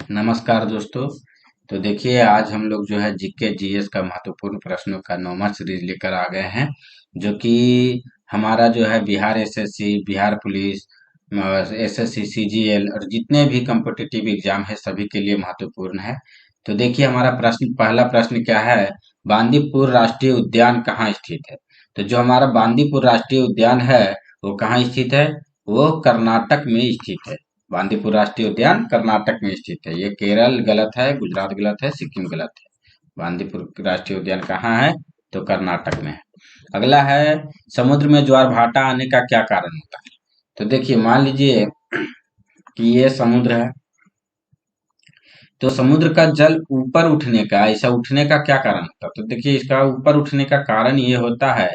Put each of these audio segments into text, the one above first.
नमस्कार दोस्तों। तो देखिए, आज हम लोग जो है जीके जीएस का महत्वपूर्ण प्रश्नों का 9वां सीरीज लेकर आ गए हैं, जो कि हमारा जो है Bihar SSC, Bihar police, SSC CGL और जितने भी कॉम्पिटिटिव एग्जाम है सभी के लिए महत्वपूर्ण है। तो देखिए, हमारा पहला प्रश्न क्या है। बांदीपुर राष्ट्रीय उद्यान कहाँ स्थित है? तो जो हमारा बांदीपुर राष्ट्रीय उद्यान है वो कहाँ स्थित है? वो कर्नाटक में स्थित है। बांदीपुर राष्ट्रीय उद्यान कर्नाटक में स्थित है। ये केरल गलत है, गुजरात गलत है, सिक्किम गलत है। बांदीपुर राष्ट्रीय उद्यान कहाँ है? तो कर्नाटक में है। अगला है, समुद्र में ज्वार भाटा आने का क्या कारण होता है? तो देखिए, मान लीजिए कि ये समुद्र है, तो समुद्र का जल ऊपर उठने का, ऐसा उठने का क्या कारण होता है? तो देखिए, इसका ऊपर उठने का कारण ये होता है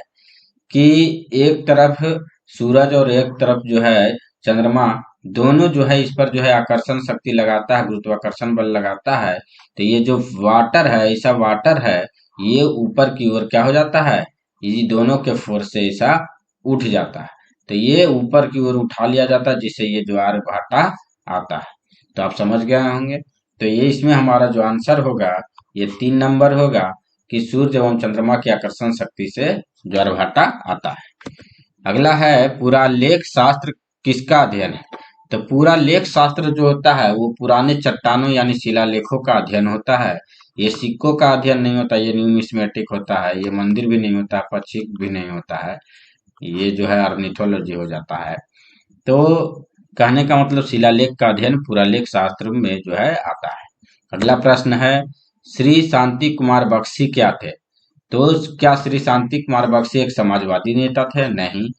कि एक तरफ सूरज और एक तरफ जो है चंद्रमा, दोनों जो है इस पर जो है आकर्षण शक्ति लगाता है, गुरुत्वाकर्षण बल लगाता है। तो ये जो वाटर है, ऐसा वाटर है, ये ऊपर की ओर क्या हो जाता है, ये दोनों के फोर्स से ऐसा उठ जाता है। तो ये ऊपर की ओर उठा लिया जाता है, जिससे ये ज्वार भाटा आता है। तो आप समझ गए होंगे। तो ये इसमें हमारा जो आंसर होगा, ये 3 नंबर होगा कि सूर्य एवं चंद्रमा की आकर्षण शक्ति से ज्वारभाटा आता है। अगला है, पुरालेख शास्त्र किसका अध्ययन है? तो पुरालेख शास्त्र जो होता है वो पुराने चट्टानों यानी शिलालेखों का अध्ययन होता है। ये सिक्कों का अध्ययन नहीं होता, ये न्यूमिस्मेटिक होता है। ये मंदिर भी नहीं होता, पक्षी भी नहीं होता है। ये जो है अर्निथोलॉजी हो जाता है। तो कहने का मतलब शिलालेख का अध्ययन पुरालेख शास्त्र में जो है आता है। अगला प्रश्न है, श्री शांति कुमार बख्शी क्या थे? तो क्या श्री शांति कुमार बख्शी एक समाजवादी नेता थे? नहीं।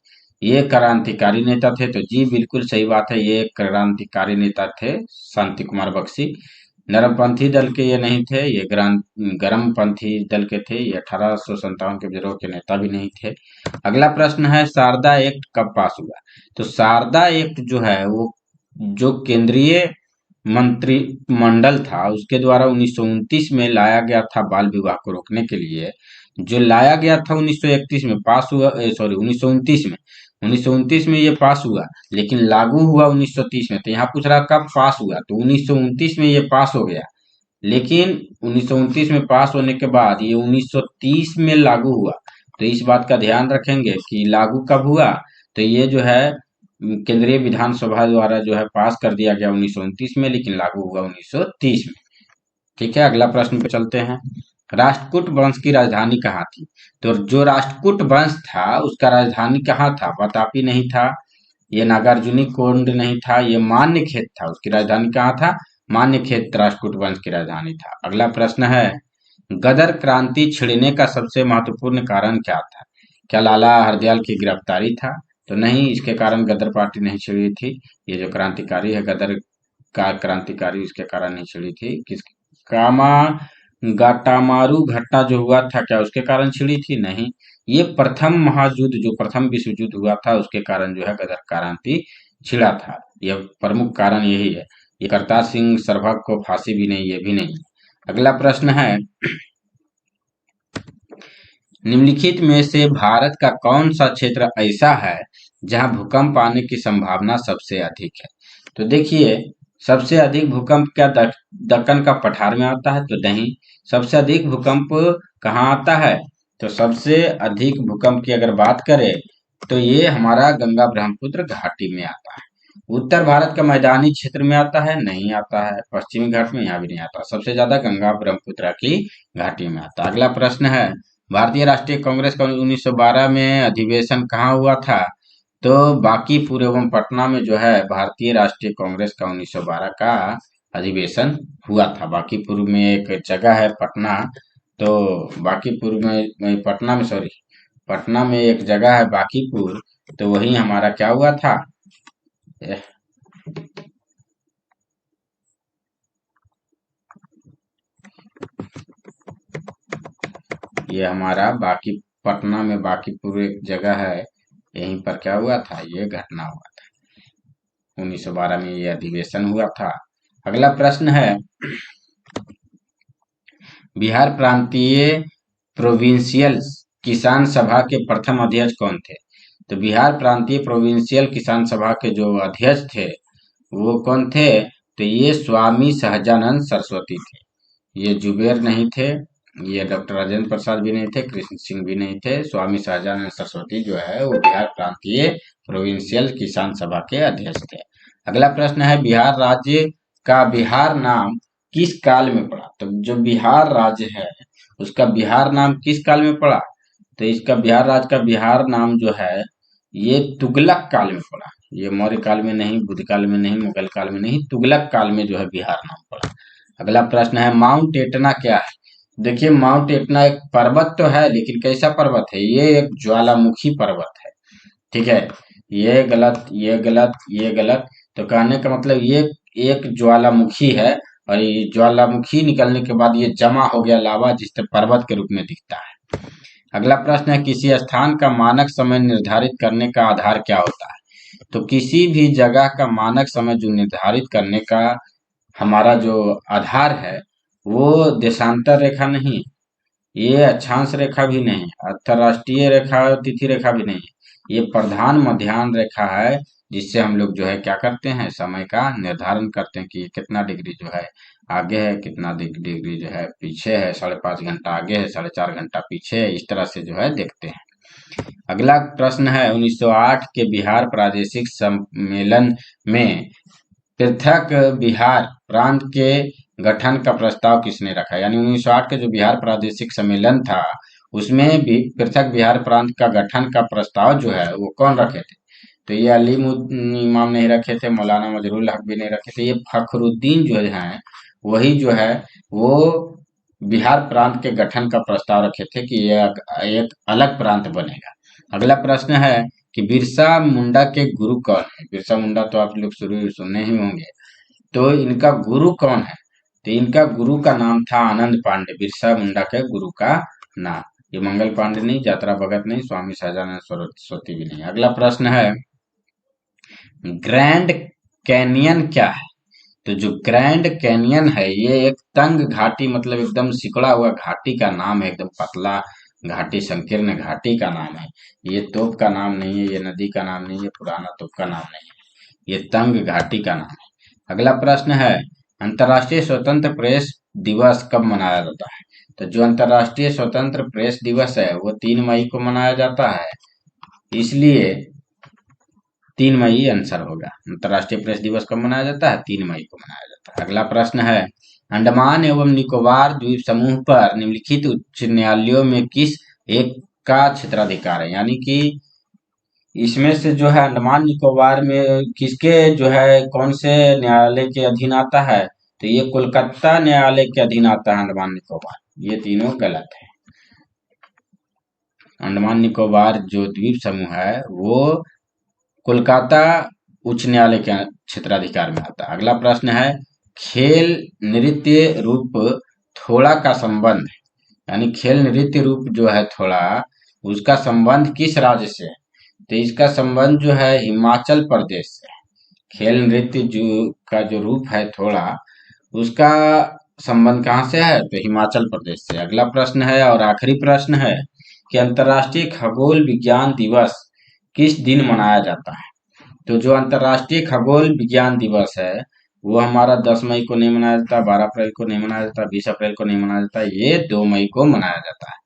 ये क्रांतिकारी नेता थे। तो जी बिल्कुल सही बात है, ये एक क्रांतिकारी नेता थे शांति कुमार बख्शी। नरमपंथी दल के ये नहीं थे, ये गरमपंथी दल के थे। ये 1857 के विद्रोह के नेता भी नहीं थे। अगला प्रश्न है, शारदा एक्ट कब पास हुआ? तो शारदा एक्ट जो है वो जो केंद्रीय मंत्रिमंडल था उसके द्वारा 1929 में लाया गया था, बाल विवाह को रोकने के लिए। जो लाया गया था 1931 में पास हुआ, सॉरी 1929 में, 1929 में ये पास हुआ, लेकिन लागू हुआ 1930 में। तो यहाँ पूछ रहा कब पास हुआ, तो 1929 में ये पास हो गया, लेकिन 1929 में पास होने के बाद ये 1930 में लागू हुआ। तो इस बात का ध्यान रखेंगे कि लागू कब हुआ। तो ये जो है केंद्रीय विधानसभा द्वारा जो है पास कर दिया गया 1929 में, लेकिन लागू हुआ 1930 में। ठीक है, अगला प्रश्न पे चलते हैं। राष्ट्रकूट वंश की राजधानी कहाँ थी? तो जो राष्ट्रकूट वंश था उसका राजधानी कहाँ था? वातापी नहीं था, ये नागार्जुनी कोंड नहीं था, ये मान्यखेत था। उसकी राजधानी कहाँ था? मान्यखेत राष्ट्रकूट वंश की राजधानी था। अगला प्रश्न है, गदर क्रांति छिड़ने का सबसे महत्वपूर्ण कारण क्या था? क्या लाला हरदयाल की गिरफ्तारी था? तो नहीं, इसके कारण गदर पार्टी नहीं छिड़ी थी। ये जो क्रांतिकारी है गदर का क्रांतिकारी, इसके कारण नहीं छिड़ी थी। किस कामा गाटामारू घटना जो हुआ था, क्या उसके कारण छिड़ी थी? नहीं, ये प्रथम महायुद्ध, जो प्रथम विश्व युद्ध हुआ था उसके कारण जो है गदर क्रांति छिड़ा था। यह प्रमुख कारण यही है। ये करतार सिंह सरभग को फांसी भी नहीं, ये भी नहीं। अगला प्रश्न है, निम्नलिखित में से भारत का कौन सा क्षेत्र ऐसा है जहां भूकंप आने की संभावना सबसे अधिक है? तो देखिए, सबसे अधिक भूकंप क्या दक्कन का पठार में आता है? तो नहीं। सबसे अधिक भूकंप कहाँ आता है? तो सबसे अधिक भूकंप की अगर बात करें तो ये हमारा गंगा ब्रह्मपुत्र घाटी में आता है। उत्तर भारत का मैदानी क्षेत्र में आता है? नहीं आता है। पश्चिमी घाट में यहाँ भी नहीं आता। सबसे ज्यादा गंगा ब्रह्मपुत्र की घाटी में आता है। अगला प्रश्न है, भारतीय राष्ट्रीय कांग्रेस का 1912 में अधिवेशन कहाँ हुआ था? तो बांकीपुर एवं पटना में जो है भारतीय राष्ट्रीय कांग्रेस का 1912 का अधिवेशन हुआ था। बांकीपुर में एक जगह है पटना, तो बांकीपुर में नहीं, पटना में, सॉरी, पटना में एक जगह है बांकीपुर, तो वहीं हमारा क्या हुआ था, एह, ये हमारा बाकी पटना में बांकीपुर एक जगह है, यहीं पर क्या हुआ था, ये घटना हुआ था। 1912 में ये अधिवेशन हुआ था। अगला प्रश्न है, बिहार प्रांतीय प्रोविंशियल किसान सभा के प्रथम अध्यक्ष कौन थे? तो बिहार प्रांतीय प्रोविंशियल किसान सभा के जो अध्यक्ष थे वो कौन थे? तो ये स्वामी सहजानंद सरस्वती थे। ये जुबेर नहीं थे, ये डॉक्टर राजेंद्र प्रसाद भी नहीं थे, कृष्ण सिंह भी नहीं थे। स्वामी सहजानंद सरस्वती जो है वो बिहार प्रांतीय प्रोविंशियल किसान सभा के अध्यक्ष थे। अगला प्रश्न है, बिहार राज्य का बिहार नाम किस काल में पड़ा? तो जो बिहार राज्य है उसका बिहार नाम किस काल में पड़ा? तो इसका बिहार राज्य का बिहार नाम जो है ये तुगलक काल में पड़ा। ये मौर्य काल में नहीं, बुद्ध काल में नहीं, मुगल काल में नहीं, तुगलक काल में जो है बिहार नाम पड़ा। अगला प्रश्न है, माउंट एटना क्या है? देखिए, माउंट एटना एक पर्वत तो है, लेकिन कैसा पर्वत है? ये एक ज्वालामुखी पर्वत है। ठीक है, ये गलत, ये गलत, ये गलत। तो कहने का मतलब ये एक ज्वालामुखी है, और ये ज्वालामुखी निकलने के बाद ये जमा हो गया लावा, जिससे पर्वत के रूप में दिखता है। अगला प्रश्न है, किसी स्थान का मानक समय निर्धारित करने का आधार क्या होता है? तो किसी भी जगह का मानक समय जो निर्धारित करने का हमारा जो आधार है वो देशांतर रेखा नहीं, ये अक्षांश रेखा भी नहीं, अंतरराष्ट्रीय रेखा, तिथि रेखा भी नहीं, ये प्रधान मध्याह्न रेखा है, जिससे हम लोग जो है क्या करते हैं, समय का निर्धारण करते हैं कि ये कितना डिग्री जो है आगे है, कितना डिग्री जो है पीछे है, 5.5 घंटा आगे है, 4.5 घंटा पीछे है, इस तरह से जो है देखते हैं। अगला प्रश्न है, 1908 के बिहार प्रादेशिक सम्मेलन में पृथक बिहार प्रांत के गठन का प्रस्ताव किसने रखा? यानी 1908 के जो बिहार प्रादेशिक सम्मेलन था उसमें भी पृथक बिहार प्रांत का गठन का प्रस्ताव जो है वो कौन रखे थे? तो ये अलीम इमाम नहीं रखे थे, मौलाना मजरूल हक भी नहीं रखे थे, ये फखरुद्दीन जो है वही जो है वो बिहार प्रांत के गठन का प्रस्ताव रखे थे कि ये एक अलग प्रांत बनेगा। अगला प्रश्न है कि बिरसा मुंडा के गुरु कौन है? बिरसा मुंडा तो आप लोग शुरू सुने ही होंगे। तो इनका गुरु कौन है? तो इनका गुरु का नाम था आनंद पांडे। बिरसा मुंडा के गुरु का नाम, ये मंगल पांडे नहीं, यात्रा भगत नहीं, स्वामी सहजानंद सरस्वती भी नहीं। अगला प्रश्न है, ग्रैंड कैनियन क्या है? तो जो ग्रैंड कैनियन है ये एक तंग घाटी, मतलब एकदम सिकुड़ा हुआ घाटी का नाम है, एकदम पतला घाटी, संकीर्ण घाटी का नाम है। ये तोप का नाम नहीं है, ये नदी का नाम नहीं है, पुराना तोप का नाम नहीं है, ये तंग घाटी का नाम है। अगला प्रश्न है, अंतर्राष्ट्रीय स्वतंत्र प्रेस दिवस कब मनाया जाता है? तो जो अंतर्राष्ट्रीय स्वतंत्र प्रेस दिवस है वो 3 मई को मनाया जाता है, इसलिए 3 मई आंसर होगा। अंतर्राष्ट्रीय प्रेस दिवस कब मनाया जाता है? 3 मई को मनाया जाता है। अगला प्रश्न है, अंडमान एवं निकोबार द्वीप समूह पर निम्नलिखित उच्च न्यायालयों में किस एक का क्षेत्राधिकार है? यानी कि इसमें से जो है अंडमान निकोबार में किसके जो है कौन से न्यायालय के अधीन आता है? तो ये कोलकाता न्यायालय के अधीन आता है अंडमान निकोबार। ये तीनों गलत है। अंडमान निकोबार जो द्वीप समूह है वो कोलकाता उच्च न्यायालय के क्षेत्राधिकार में आता है। अगला प्रश्न है, खेल नृत्य रूप थोड़ा का संबंध, यानी खेल नृत्य रूप जो है थोड़ा, उसका संबंध किस राज्य से है? तो इसका संबंध जो है हिमाचल प्रदेश से है। खेल नृत्य जो का जो रूप है थोड़ा, उसका संबंध कहाँ से है? तो हिमाचल प्रदेश से। अगला प्रश्न है और आखिरी प्रश्न है कि अंतर्राष्ट्रीय खगोल विज्ञान दिवस किस दिन मनाया जाता है? तो जो अंतर्राष्ट्रीय खगोल विज्ञान दिवस है वो हमारा 10 मई को नहीं मनाया जाता, 12 अप्रैल को नहीं मनाया जाता, 20 अप्रैल को नहीं मनाया जाता, ये 2 मई को मनाया जाता है।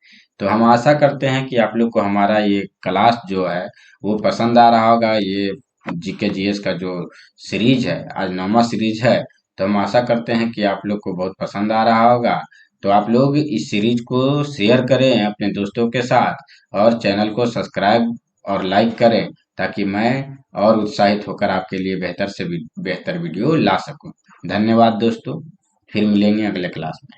तो हम आशा करते हैं कि आप लोग को हमारा ये क्लास जो है वो पसंद आ रहा होगा। ये जीके जीएस का जो सीरीज है, आज 9वां सीरीज है, तो हम आशा करते हैं कि आप लोग को बहुत पसंद आ रहा होगा। तो आप लोग इस सीरीज को शेयर करें अपने दोस्तों के साथ, और चैनल को सब्सक्राइब और लाइक करें, ताकि मैं और उत्साहित होकर आपके लिए बेहतर से बेहतर वीडियो ला सकूं। धन्यवाद दोस्तों, फिर मिलेंगे अगले क्लास में।